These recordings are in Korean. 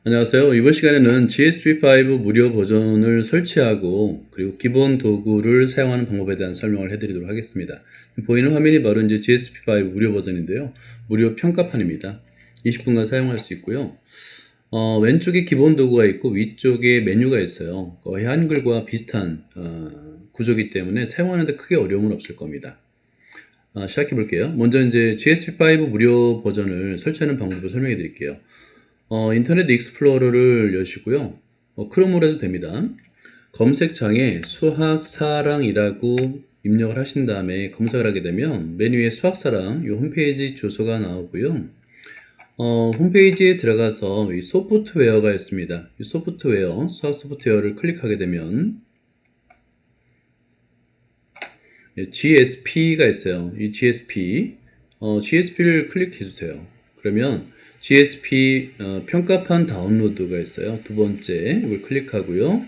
안녕하세요. 이번 시간에는 GSP5 무료 버전을 설치하고 그리고 기본 도구를 사용하는 방법에 대한 설명을 해드리도록 하겠습니다. 보이는 화면이 바로 이제 GSP5 무료 버전인데요. 무료 평가판입니다. 20분간 사용할 수 있고요. 왼쪽에 기본 도구가 있고 위쪽에 메뉴가 있어요. 거의 한글과 비슷한 구조이기 때문에 사용하는데 크게 어려움은 없을 겁니다. 시작해 볼게요. 먼저 이제 GSP5 무료 버전을 설치하는 방법을 설명해 드릴게요. 인터넷 익스플로러를 여시고요. 크롬으로 해도 됩니다. 검색창에 수학사랑이라고 입력을 하신 다음에 검색을 하게 되면 메뉴에 수학사랑 이 홈페이지 주소가 나오고요. 홈페이지에 들어가서 이 소프트웨어가 있습니다. 이 소프트웨어, 수학 소프트웨어를 클릭하게 되면 GSP가 있어요. 이 GSP를 클릭해 주세요. 그러면 GSP 평가판 다운로드가 있어요. 두 번째 이걸 클릭하고요.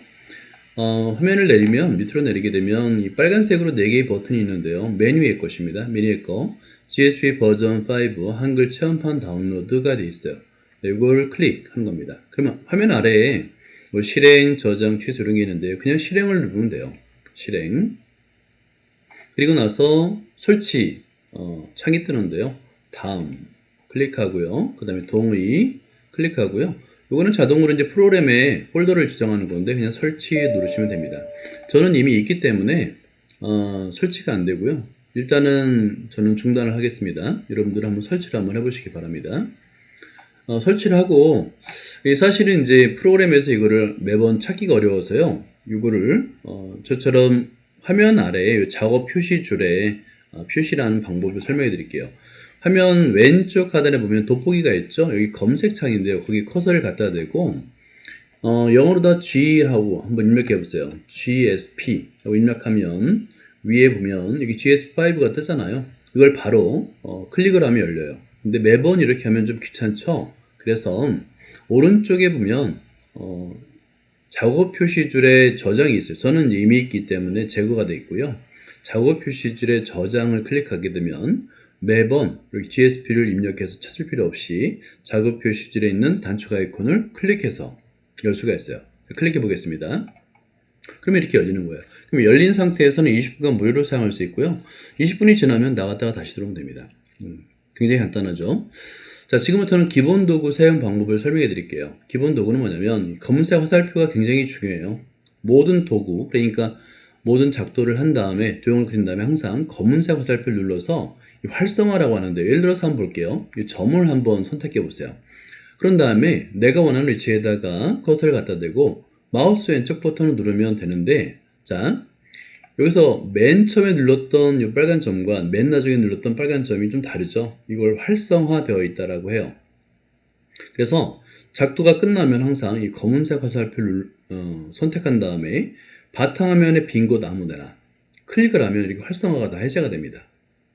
화면을 내리면 밑으로 내리게 되면 이 빨간색으로 4개의 버튼이 있는데요. 메뉴의 것입니다. 메뉴의 거 GSP 버전 5 한글 체험판 다운로드가 되어 있어요. 이걸 클릭하는 겁니다. 그러면 화면 아래에 뭐 실행, 저장, 취소 이런 게 있는데요. 그냥 실행을 누르면 돼요. 실행. 그리고 나서 설치 창이 뜨는데요. 다음 클릭하고요. 그 다음에 동의 클릭하고요. 이거는 자동으로 이제 프로그램에 폴더를 지정하는 건데 그냥 설치 누르시면 됩니다. 저는 이미 있기 때문에 설치가 안 되고요. 일단은 저는 중단을 하겠습니다. 여러분들 한번 설치를 한번 해보시기 바랍니다. 설치를 하고 사실은 이제 프로그램에서 이거를 매번 찾기가 어려워서요. 이거를 저처럼 화면 아래에 작업 표시줄에 표시라는 방법을 설명해 드릴게요. 화면 왼쪽 하단에 보면 돋보기가 있죠. 여기 검색창인데요. 거기 커서를 갖다 대고 영어로 G하고 한번 입력해 보세요. GSP 하고 입력하면 위에 보면 여기 GS5가 뜨잖아요. 이걸 바로 클릭을 하면 열려요. 근데 매번 이렇게 하면 좀 귀찮죠. 그래서 오른쪽에 보면 작업 표시줄에 저장이 있어요. 저는 이미 있기 때문에 제거가 되어 있고요. 작업 표시줄에 저장을 클릭하게 되면 매번 이렇게 GSP를 입력해서 찾을 필요 없이 작업 표시줄에 있는 단축 아이콘을 클릭해서 열 수가 있어요. 클릭해 보겠습니다. 그러면 이렇게 열리는 거예요. 그럼 열린 상태에서는 20분간 무료로 사용할 수 있고요. 20분이 지나면 나갔다가 다시 들어오면 됩니다. 굉장히 간단하죠. 자, 지금부터는 기본 도구 사용 방법을 설명해 드릴게요. 기본 도구는 뭐냐면 검은색 화살표가 굉장히 중요해요. 모든 도구, 그러니까 모든 작도를 한 다음에 도형을 그린 다음에 항상 검은색 화살표를 눌러서 활성화라고 하는데 예를 들어서 한번 볼게요. 이 점을 한번 선택해 보세요. 그런 다음에 내가 원하는 위치에다가 커서를 갖다 대고 마우스 왼쪽 버튼을 누르면 되는데, 자, 여기서 맨 처음에 눌렀던 이 빨간 점과 맨 나중에 눌렀던 빨간 점이 좀 다르죠. 이걸 활성화되어 있다라고 해요. 그래서 작도가 끝나면 항상 이 검은색 화살표를 선택한 다음에 바탕화면에 빈 곳 아무데나 클릭을 하면 이렇게 활성화가 다 해제가 됩니다.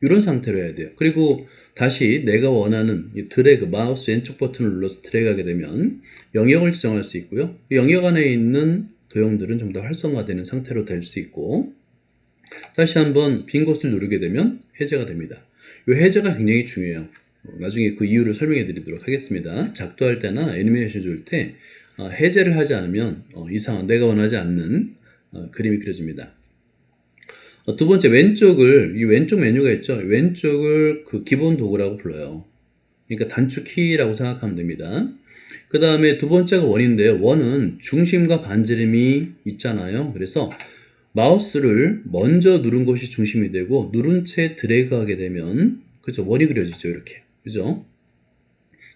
이런 상태로 해야 돼요. 그리고 다시 내가 원하는 이 드래그, 마우스 왼쪽 버튼을 눌러서 드래그하게 되면 영역을 지정할 수 있고요. 이 영역 안에 있는 도형들은 좀 더 활성화되는 상태로 될 수 있고, 다시 한번 빈 곳을 누르게 되면 해제가 됩니다. 이 해제가 굉장히 중요해요. 나중에 그 이유를 설명해 드리도록 하겠습니다. 작도할 때나 애니메이션 줄 때 해제를 하지 않으면 이상한 내가 원하지 않는 그림이 그려집니다. 두 번째 이 왼쪽 메뉴가 있죠. 왼쪽을 그 기본 도구라고 불러요. 그러니까 단축 키라고 생각하면 됩니다. 그 다음에 두 번째가 원인데요. 원은 중심과 반지름이 있잖아요. 그래서 마우스를 먼저 누른 것이 중심이 되고 누른 채 드래그 하게 되면 그렇죠, 원이 그려지죠. 이렇게, 그죠?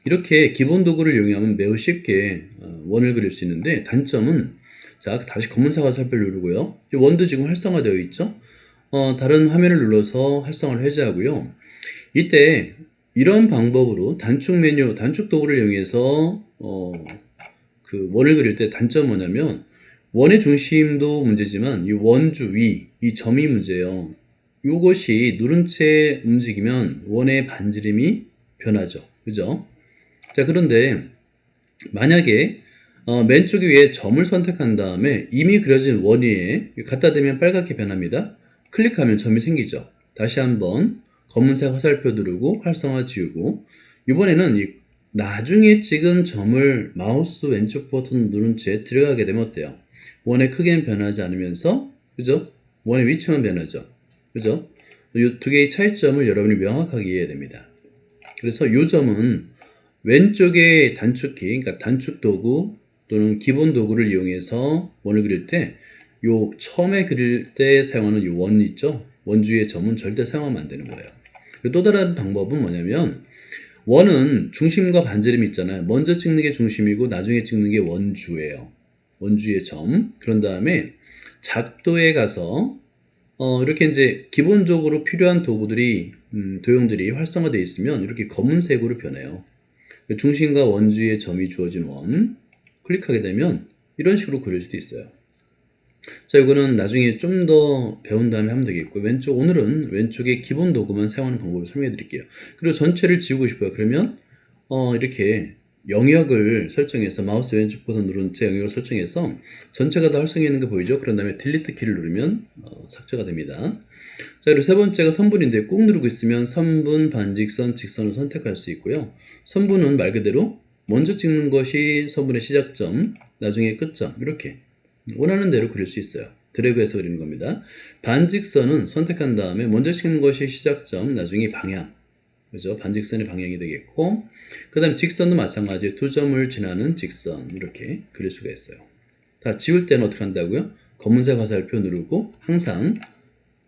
이렇게 기본 도구를 이용하면 매우 쉽게 원을 그릴 수 있는데, 단점은 자, 다시 검은색 화살표를 누르고요. 원도 지금 활성화되어 있죠. 다른 화면을 눌러서 활성화를 해제하고요. 이때 이런 방법으로 단축 메뉴, 단축 도구를 이용해서 그 원을 그릴 때 단점은 뭐냐면 원의 중심도 문제지만 이 원주 위, 이 점이 문제예요. 이것이 누른 채 움직이면 원의 반지름이 변하죠. 그죠? 자, 그런데 만약에 맨쪽 위에 점을 선택한 다음에 이미 그려진 원 위에 갖다 대면 빨갛게 변합니다. 클릭하면 점이 생기죠. 다시 한번 검은색 화살표 누르고 활성화 지우고, 이번에는 이 나중에 찍은 점을 마우스 왼쪽 버튼 누른 채 들어가게 되면 어때요? 원의 크기는 변하지 않으면서, 그죠? 원의 위치만 변하죠. 그죠? 이 두 개의 차이점을 여러분이 명확하게 이해해야 됩니다. 그래서 이 점은 왼쪽의 단축키, 그러니까 단축 도구 또는 기본 도구를 이용해서 원을 그릴 때, 요 처음에 그릴 때 사용하는 요 원 있죠? 원주의 점은 절대 사용하면 안 되는 거예요. 그리고 또 다른 방법은 뭐냐면, 원은 중심과 반지름이 있잖아요. 먼저 찍는 게 중심이고 나중에 찍는 게 원주예요. 원주의 점. 그런 다음에 작도에 가서 이렇게 이제 기본적으로 필요한 도구들이 도형들이 활성화되어 있으면 이렇게 검은색으로 변해요. 중심과 원주의 점이 주어진 원 클릭하게 되면 이런 식으로 그릴 수도 있어요. 자, 이거는 나중에 좀 더 배운 다음에 하면 되겠고, 오늘은 왼쪽에 기본 도구만 사용하는 방법을 설명해 드릴게요. 그리고 전체를 지우고 싶어요. 그러면 이렇게 영역을 설정해서 마우스 왼쪽 버튼 누른 채 영역을 설정해서 전체가 다 활성해 있는 거 보이죠? 그런 다음에 딜리트 키를 누르면 삭제가 됩니다. 자, 그리고 세 번째가 선분인데 꾹 누르고 있으면 선분, 반직선, 직선을 선택할 수 있고요. 선분은 말 그대로 먼저 찍는 것이 선분의 시작점, 나중에 끝점, 이렇게 원하는 대로 그릴 수 있어요. 드래그해서 그리는 겁니다. 반직선은 선택한 다음에 먼저 찍는 것이 시작점, 나중에 방향. 그죠? 반직선의 방향이 되겠고, 그 다음에 직선도 마찬가지로 두 점을 지나는 직선, 이렇게 그릴 수가 있어요. 다 지울 때는 어떻게 한다고요? 검은색 화살표 누르고 항상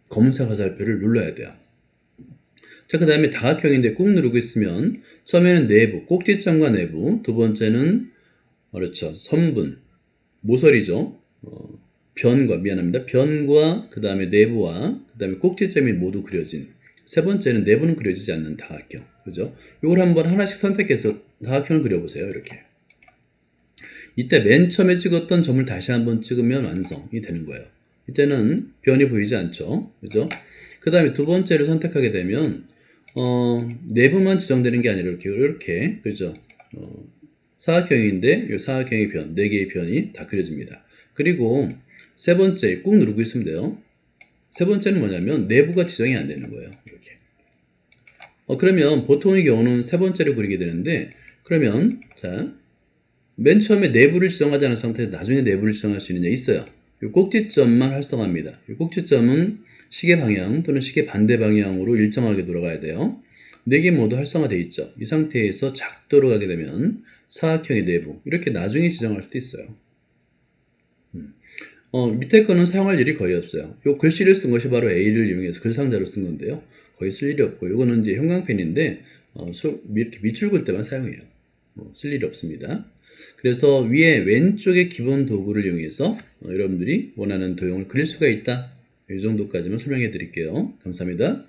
검은색 화살표를 눌러야 돼요. 자, 그 다음에 다각형인데 꾹 누르고 있으면 처음에는 내부, 꼭지점과 내부, 두 번째는 그렇죠, 선분, 모서리죠. 변과 그 다음에 내부와 그 다음에 꼭지점이 모두 그려진, 세 번째는 내부는 그려지지 않는 다각형. 그죠? 이걸 한번 하나씩 선택해서 다각형을 그려보세요. 이렇게. 이때 맨 처음에 찍었던 점을 다시 한번 찍으면 완성이 되는 거예요. 이때는 변이 보이지 않죠. 그죠? 그 다음에 두 번째를 선택하게 되면 내부만 지정되는 게 아니라 이렇게 그죠? 사각형인데 이 사각형의 변, 네 개의 변이 다 그려집니다. 그리고 세 번째 꾹 누르고 있으면 돼요. 세 번째는 뭐냐면 내부가 지정이 안 되는 거예요. 이렇게. 그러면 보통의 경우는 세 번째를 그리게 되는데, 그러면 자, 맨 처음에 내부를 지정하지 않은 상태에서 나중에 내부를 지정할 수 있느냐? 있어요. 이 꼭지점만 활성화합니다. 이 꼭지점은 시계 방향 또는 시계 반대 방향으로 일정하게 돌아가야 돼요. 네 개 모두 활성화되어 있죠. 이 상태에서 작도로 가게 되면 사각형의 내부, 이렇게 나중에 지정할 수도 있어요. 밑에 거는 사용할 일이 거의 없어요. 요 글씨를 쓴 것이 바로 A를 이용해서 글상자로 쓴 건데요. 거의 쓸 일이 없고, 요거는 이제 형광펜인데, 이렇게 밑줄 그을 때만 사용해요. 쓸 일이 없습니다. 그래서 위에 왼쪽의 기본 도구를 이용해서 여러분들이 원하는 도형을 그릴 수가 있다. 이 정도까지만 설명해 드릴게요. 감사합니다.